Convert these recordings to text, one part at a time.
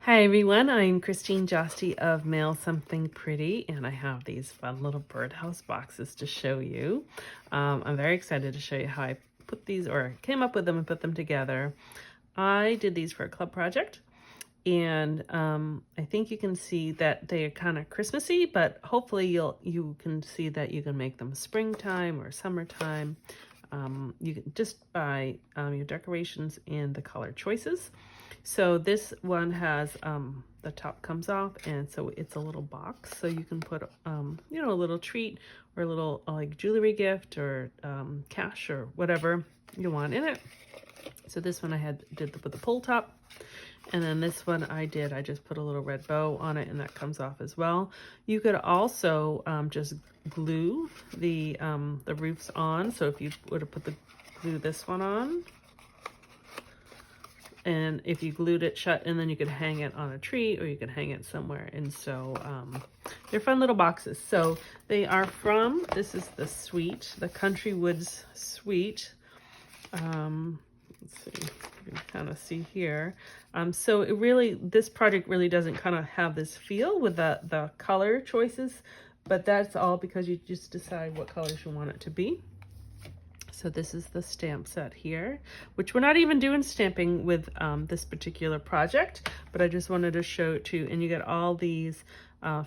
Hi everyone, I'm Christine Josty of Mail Something Pretty, and I have these fun little birdhouse boxes to show you. I'm very excited to show you how I put these, or came up with them and put them together. I did these for a club project, and I think you can see that they are kind of Christmassy, but hopefully you can see that you can make them springtime or summertime. You can just buy your decorations and the color choices. So this one has the top comes off, and so it's a little box, so you can put a little treat or a little like jewelry gift or cash or whatever you want in it. So this one I did with the pull top, and then this one I just put a little red bow on it, and that comes off as well. You could also just glue the roofs on. So if you were to glue this one on, and if you glued it shut, and then you could hang it on a tree or you could hang it somewhere. And so they're fun little boxes. So they are from, this is the suite, the Country Woods suite. Let's see, you can kind of see here. So this project really doesn't kind of have this feel with the color choices, but that's all because you just decide what colors you want it to be. So this is the stamp set here, which we're not even doing stamping with this particular project, but I just wanted to show it to you. And you get all these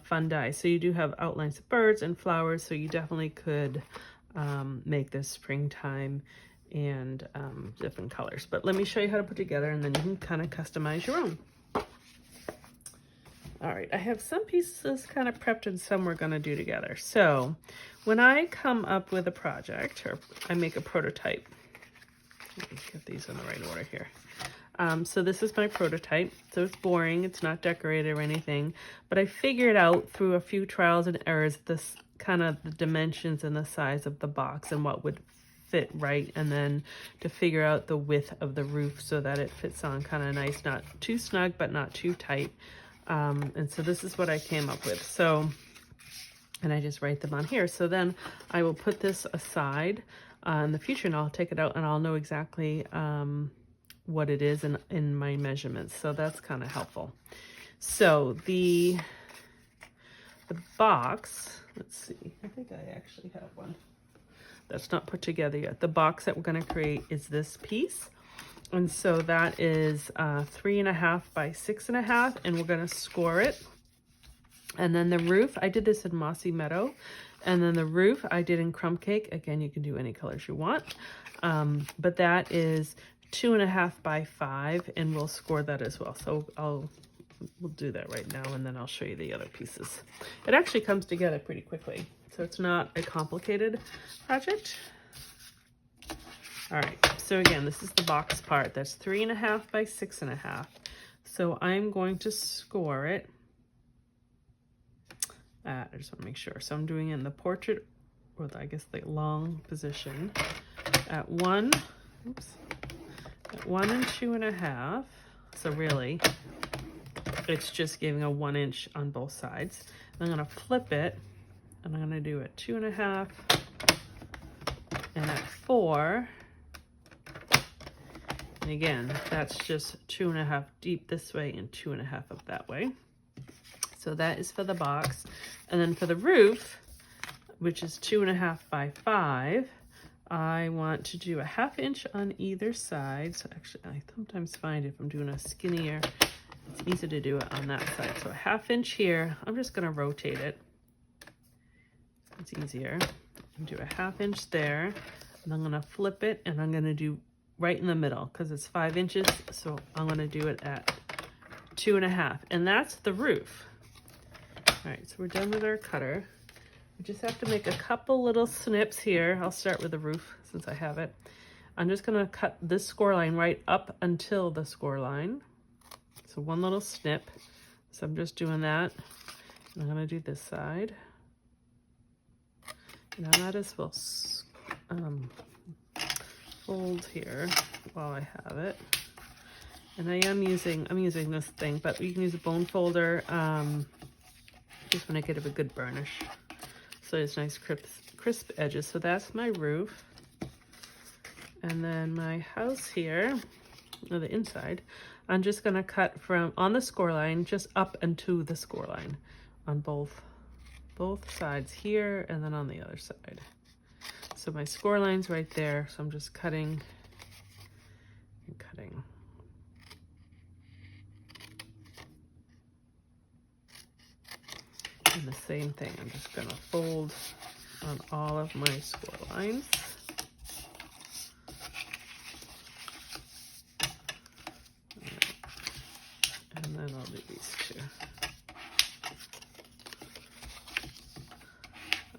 fun dies. So you do have outlines of birds and flowers, so you definitely could make this springtime and different colors. But let me show you how to put together, and then you can kind of customize your own. All right, I have some pieces kind of prepped and some we're gonna do together. So when I come up with a project, or I make a prototype, let me get these in the right order here. So this is my prototype. So it's boring, it's not decorated or anything, but I figured out through a few trials and errors, this kind of the dimensions and the size of the box and what would fit right, and then to figure out the width of the roof so that it fits on kind of nice, not too snug, but not too tight. And so this is what I came up with. So, and I just write them on here. So then I will put this aside in the future, and I'll take it out and I'll know exactly what it is in my measurements. So that's kind of helpful. So the box, let's see, I think I actually have one that's not put together yet. The box that we're going to create is this piece. And so that is 3.5 by 6.5, and we're gonna score it. And then the roof, I did this in Mossy Meadow. And then the roof I did in Crumb Cake. Again, you can do any colors you want. But that is 2.5 by 5, and we'll score that as well. So we'll do that right now, and then I'll show you the other pieces. It actually comes together pretty quickly, so it's not a complicated project. All right, so again, this is the box part. That's 3.5 by 6.5. So I'm going to score it. I just want to make sure. So I'm doing it in the portrait, or I guess the long position, at 1 and 2.5. So really, it's just giving a 1 inch on both sides. I'm going to flip it, and I'm going to do it 2.5, and at 4. And again, that's just 2.5 deep this way and 2.5 up that way. So that is for the box. And then for the roof, which is 2.5 by 5, I want to do a 1/2 inch on either side. So actually, I sometimes find if I'm doing a skinnier, it's easy to do it on that side. So a 1/2 inch here. I'm just going to rotate it. It's easier. Do a 1/2 inch there, and I'm going to flip it, and I'm going to do right in the middle because it's 5 inches. So I'm going to do it at 2.5, and that's the roof. All right, so we're done with our cutter. We just have to make a couple little snips here. I'll start with the roof since I have it. I'm just going to cut this score line right up until the score line. So one little snip. So I'm just doing that. And I'm going to do this side. And I might as well fold here while I have it. And I'm using this thing, but you can use a bone folder. Just want to get a good burnish. So it's nice crisp edges. So that's my roof. And then my house here or the inside, I'm just going to cut from on the score line just up and to the score line on both sides here and then on the other side. So my score line's right there, so I'm just cutting and cutting. And the same thing, I'm just going to fold on all of my score lines. And then I'll do these two.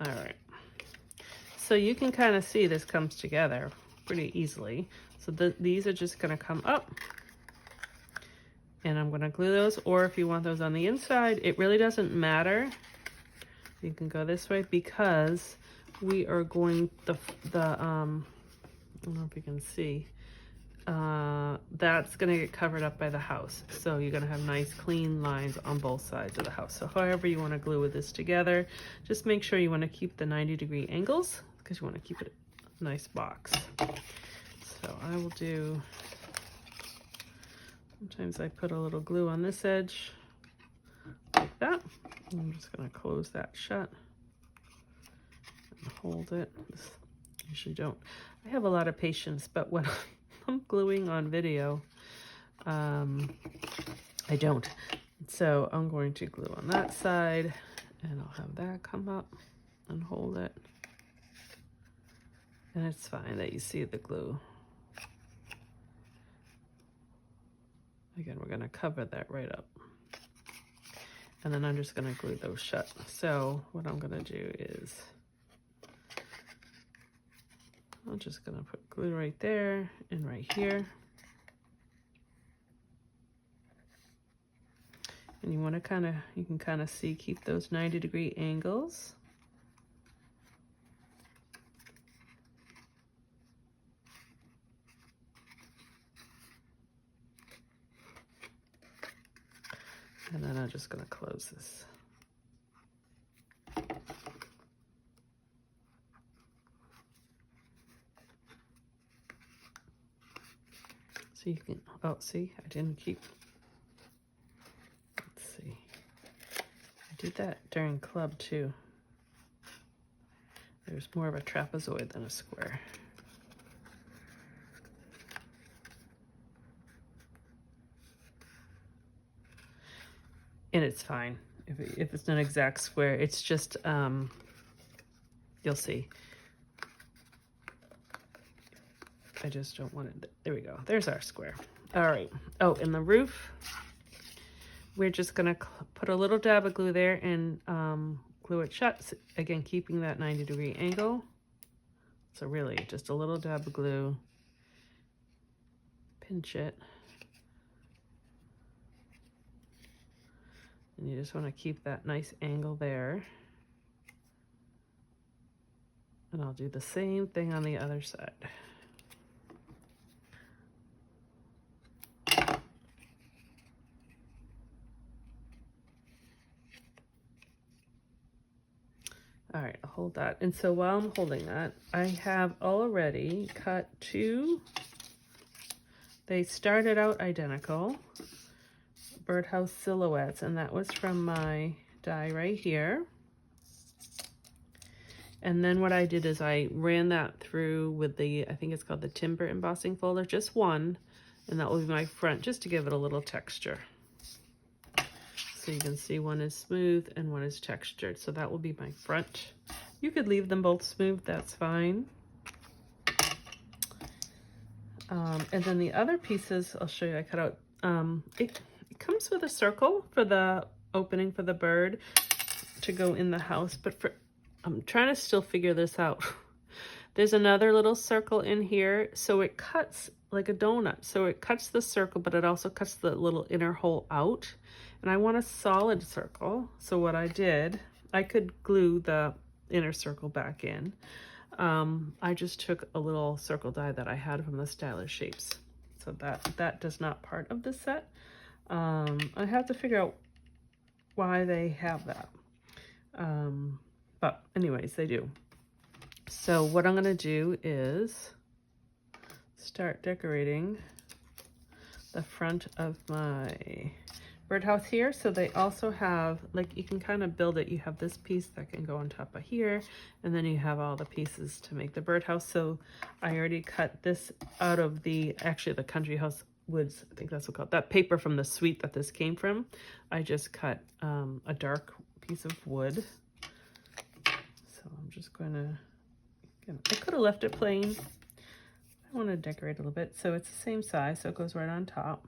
All right. So you can kind of see this comes together pretty easily. So these are just going to come up. And I'm going to glue those, or if you want those on the inside, it really doesn't matter. You can go this way because we are going I don't know if you can see, that's going to get covered up by the house. So you're going to have nice clean lines on both sides of the house. So however you want to glue with this together, just make sure you want to keep the 90-degree angles because you want to keep it a nice box. So I will do, sometimes I put a little glue on this edge like that. I'm just going to close that shut and hold it. I usually don't. I have a lot of patience, but when I'm gluing on video, I don't. So I'm going to glue on that side, and I'll have that come up and hold it. And it's fine that you see the glue. Again, we're going to cover that right up. And then I'm just going to glue those shut. So what I'm going to do is, I'm just going to put glue right there and right here. And you want to kind of, you can kind of see, keep those 90-degree angles. And then I'm just going to close this. So you can, oh, see, I didn't keep, let's see. I did that during club too. There's more of a trapezoid than a square. And it's fine if it's not an exact square. It's just, you'll see. I just don't want it. There we go. There's our square. All right. Oh, and the roof, we're just going to put a little dab of glue there and glue it shut. Again, keeping that 90-degree angle. So really, just a little dab of glue. Pinch it. And you just want to keep that nice angle there. And I'll do the same thing on the other side. All right, I'll hold that. And so while I'm holding that, I have already cut two. They started out identical. Birdhouse silhouettes, and that was from my die right here. And then what I did is I ran that through with the, I think it's called the timber embossing folder, just one, and that will be my front, just to give it a little texture. So you can see one is smooth and one is textured, so that will be my front. You could leave them both smooth, that's fine. And then the other pieces, I'll show you, I cut out, it comes with a circle for the opening for the bird to go in the house, but I'm trying to still figure this out. There's another little circle in here, so it cuts like a donut. So it cuts the circle, but it also cuts the little inner hole out. And I want a solid circle. So what I did, I could glue the inner circle back in. I just took a little circle die that I had from the Stylish Shapes. So that does not part of the set. I have to figure out why they have that. But anyways, they do. So what I'm going to do is start decorating the front of my birdhouse here. So they also have, like, you can kind of build it. You have this piece that can go on top of here, and then you have all the pieces to make the birdhouse. So I already cut this out of actually the Country House Woods, I think that's what called, that paper from the suite that this came from. I just cut a dark piece of wood. So I'm just going to, I could have left it plain. I want to decorate a little bit. So it's the same size, so it goes right on top.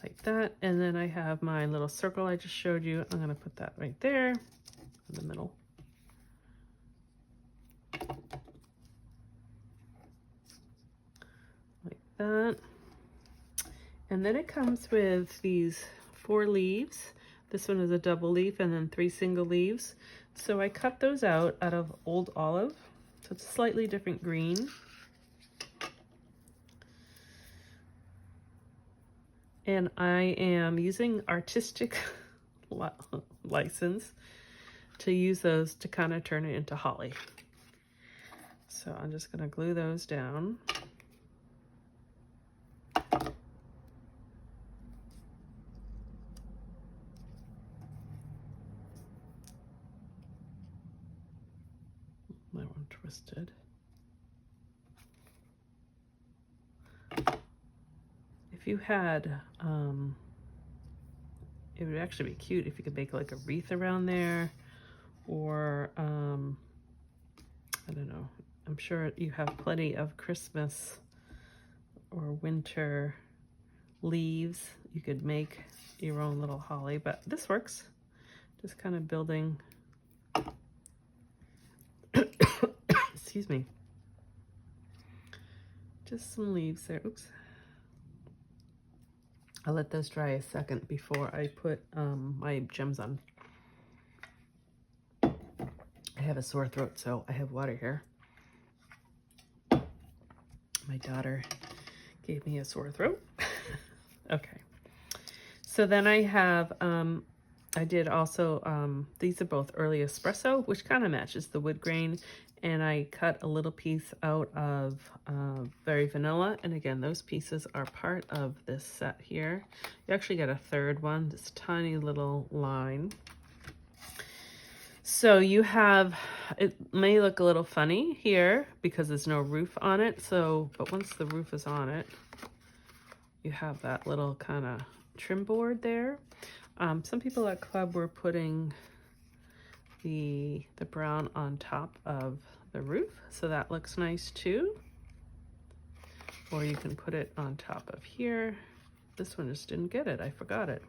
Like that. And then I have my little circle I just showed you. I'm going to put that right there in the middle. Like that. And then it comes with these 4 leaves. This one is a double leaf and then 3 single leaves. So I cut those out of old olive. So it's a slightly different green. And I am using artistic license to use those to kind of turn it into holly. So I'm just going to glue those down. My one twisted. If you had, it would actually be cute if you could make like a wreath around there, or I don't know, I'm sure you have plenty of Christmas or winter leaves. You could make your own little holly, but this works. Just kind of building, excuse me, just some leaves there. Oops. I'll let those dry a second before I put my gems on. I have a sore throat, so I have water here. My daughter gave me a sore throat. Okay. So then I have, I did also, these are both early espresso, which kind of matches the wood grain. And I cut a little piece out of Very Vanilla. And again, those pieces are part of this set here. You actually get a third one, this tiny little line. So you have, it may look a little funny here because there's no roof on it. So, but once the roof is on it, you have that little kind of trim board there. Some people at Club were putting the brown on top of the roof, so that looks nice too. Or you can put it on top of here. This one just didn't get it, I forgot it.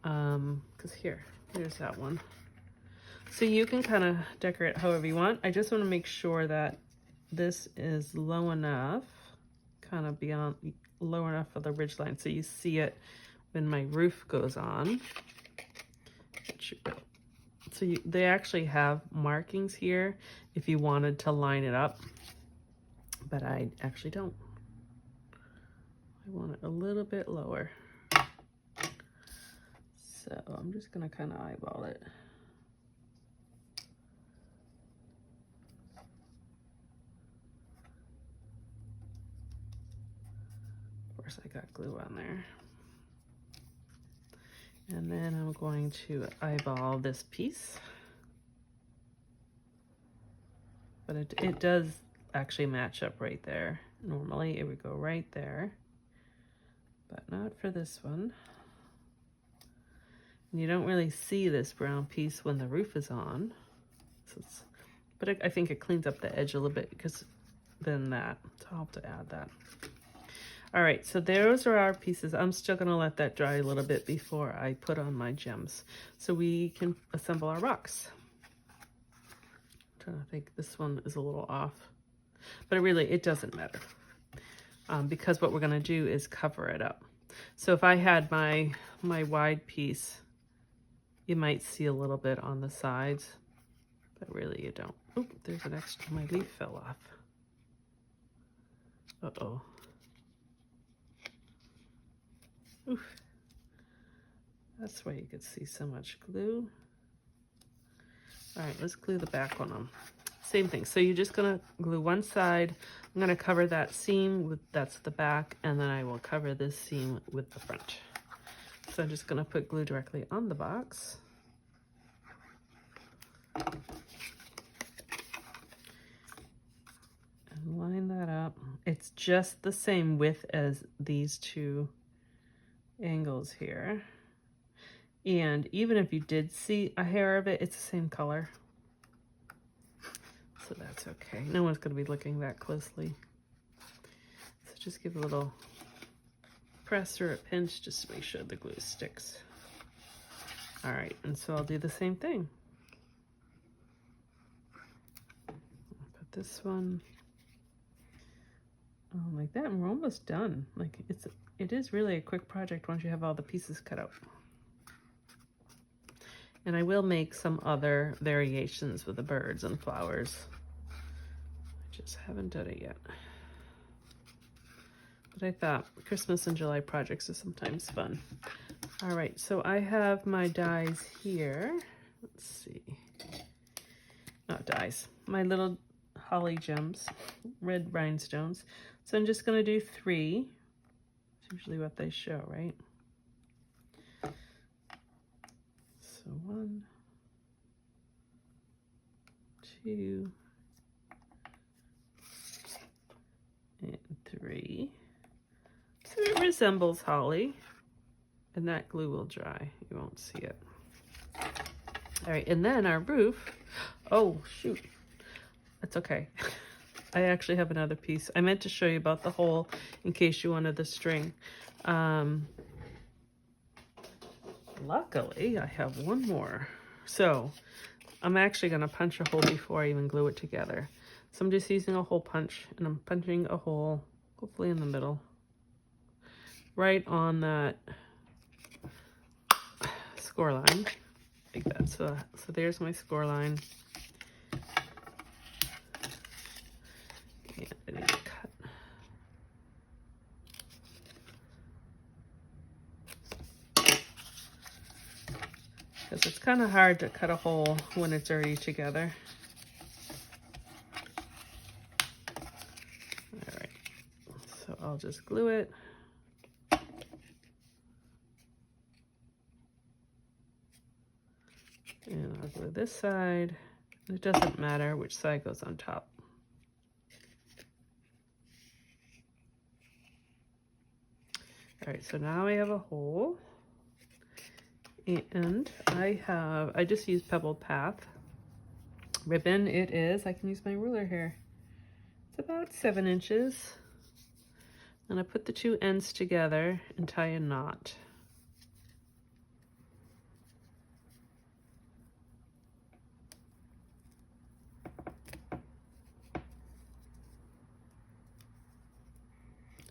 Because here's that one. So you can kind of decorate however you want. I just want to make sure that this is low enough, kind of beyond, low enough for the ridge line, so you see it when my roof goes on. It should go. So they actually have markings here if you wanted to line it up, but I actually don't. I want it a little bit lower. So I'm just gonna kind of eyeball it. Of course, I got glue on there. And then I'm going to eyeball this piece. But it does actually match up right there. Normally it would go right there, but not for this one. And you don't really see this brown piece when the roof is on. So but I think it cleans up the edge a little bit because then that, so I'll have to add that. All right, so those are our pieces. I'm still gonna let that dry a little bit before I put on my gems so we can assemble our box. I'm trying to think, this one is a little off, but it doesn't matter because what we're gonna do is cover it up. So if I had my wide piece, you might see a little bit on the sides, but really you don't. Oh, there's an extra, my leaf fell off. Uh-oh. Oof. That's why you could see so much glue. All right, let's glue the back one on. same thing. So you're just gonna glue one side. I'm gonna cover that seam with, that's the back, and then I will cover this seam with the front. So I'm just gonna put glue directly on the box. And line that up. It's just the same width as these two angles here. And even if you did see a hair of it, it's the same color. So that's okay. No one's going to be looking that closely. So just give a little press or a pinch just to make sure the glue sticks. All right, and so I'll do the same thing. Put this one like that, and we're almost done. Like it is really a quick project once you have all the pieces cut out. And I will make some other variations with the birds and flowers. I just haven't done it yet. But I thought Christmas and July projects are sometimes fun. All right, so I have my dies here. Let's see. Not dies. My little holly gems, red rhinestones. So I'm just gonna do 3. It's usually what they show, right? So 1, 2, and 3. So it resembles holly, and that glue will dry. You won't see it. All right, and then our roof. Oh, shoot. That's okay. I actually have another piece. I meant to show you about the hole in case you wanted the string. Luckily, I have one more. So I'm actually going to punch a hole before I even glue it together. So I'm just using a hole punch, and I'm punching a hole, hopefully in the middle, right on that score line, like that. So there's my score line. And I need to cut. Because it's kind of hard to cut a hole when it's already together. All right, so I'll just glue it. And I'll glue this side. It doesn't matter which side goes on top. All right, so now I have a hole. And I just used Pebbled Path ribbon. It is, I can use my ruler here. It's about 7 inches. And I put the 2 ends together and tie a knot.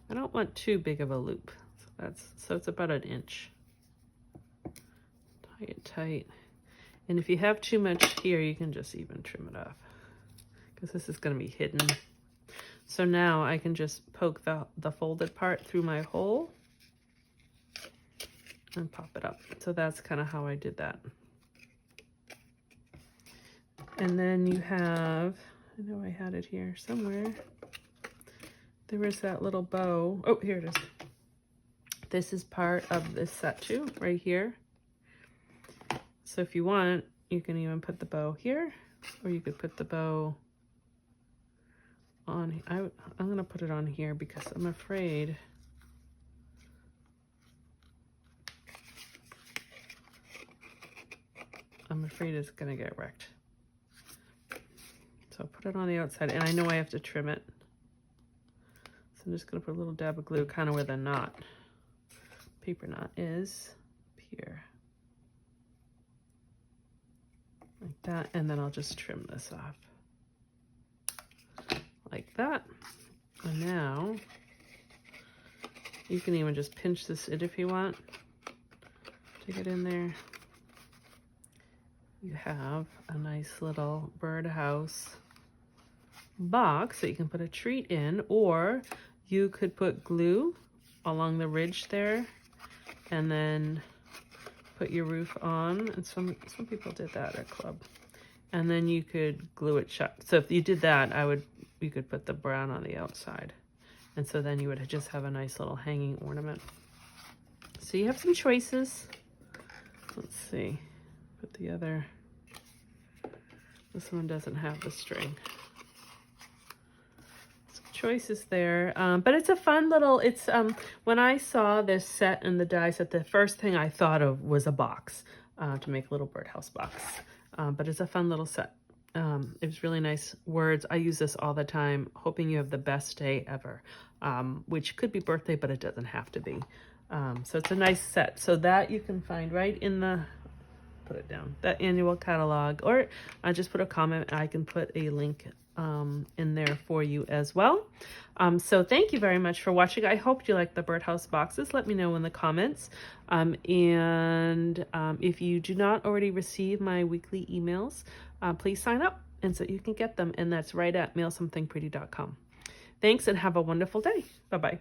I don't want too big of a loop. So it's about 1 inch. Tie it tight. And if you have too much here, you can just even trim it off, because this is going to be hidden. So now I can just poke the folded part through my hole and pop it up. So that's kind of how I did that. And then you have, I know I had it here somewhere. There was that little bow. Oh, here it is. This is part of this set too, right here. So if you want, you can even put the bow here, or you could put the bow on. I'm going to put it on here because I'm afraid it's going to get wrecked. So I'll put it on the outside, and I know I have to trim it. So I'm just going to put a little dab of glue kind of where the knot, paper knot is, here. Like that, and then I'll just trim this off. Like that. And now, you can even just pinch this in if you want. Take it in there. You have a nice little birdhouse box that you can put a treat in, or you could put glue along the ridge there, and then put your roof on. And some people did that at club. and then you could glue it shut. So if you did that, you could put the brown on the outside. And so then you would just have a nice little hanging ornament. So you have some choices. Let's see, put the other, this one doesn't have the string. Some choices there, but it's a fun little, it's, when I saw this set and the die set, the first thing I thought of was a box to make a little birdhouse box. But it's a fun little set. It was really nice words. I use this all the time. Hoping you have the best day ever, which could be birthday, but it doesn't have to be. So it's a nice set. So that you can find right in the, put it down, that annual catalog, or I just put a comment. I can put a link in there for you as well. So thank you very much for watching. I hope you like the birdhouse boxes. Let me know in the comments. If you do not already receive my weekly emails, please sign up and so you can get them. And that's right at mailsomethingpretty.com. Thanks and have a wonderful day. Bye-bye.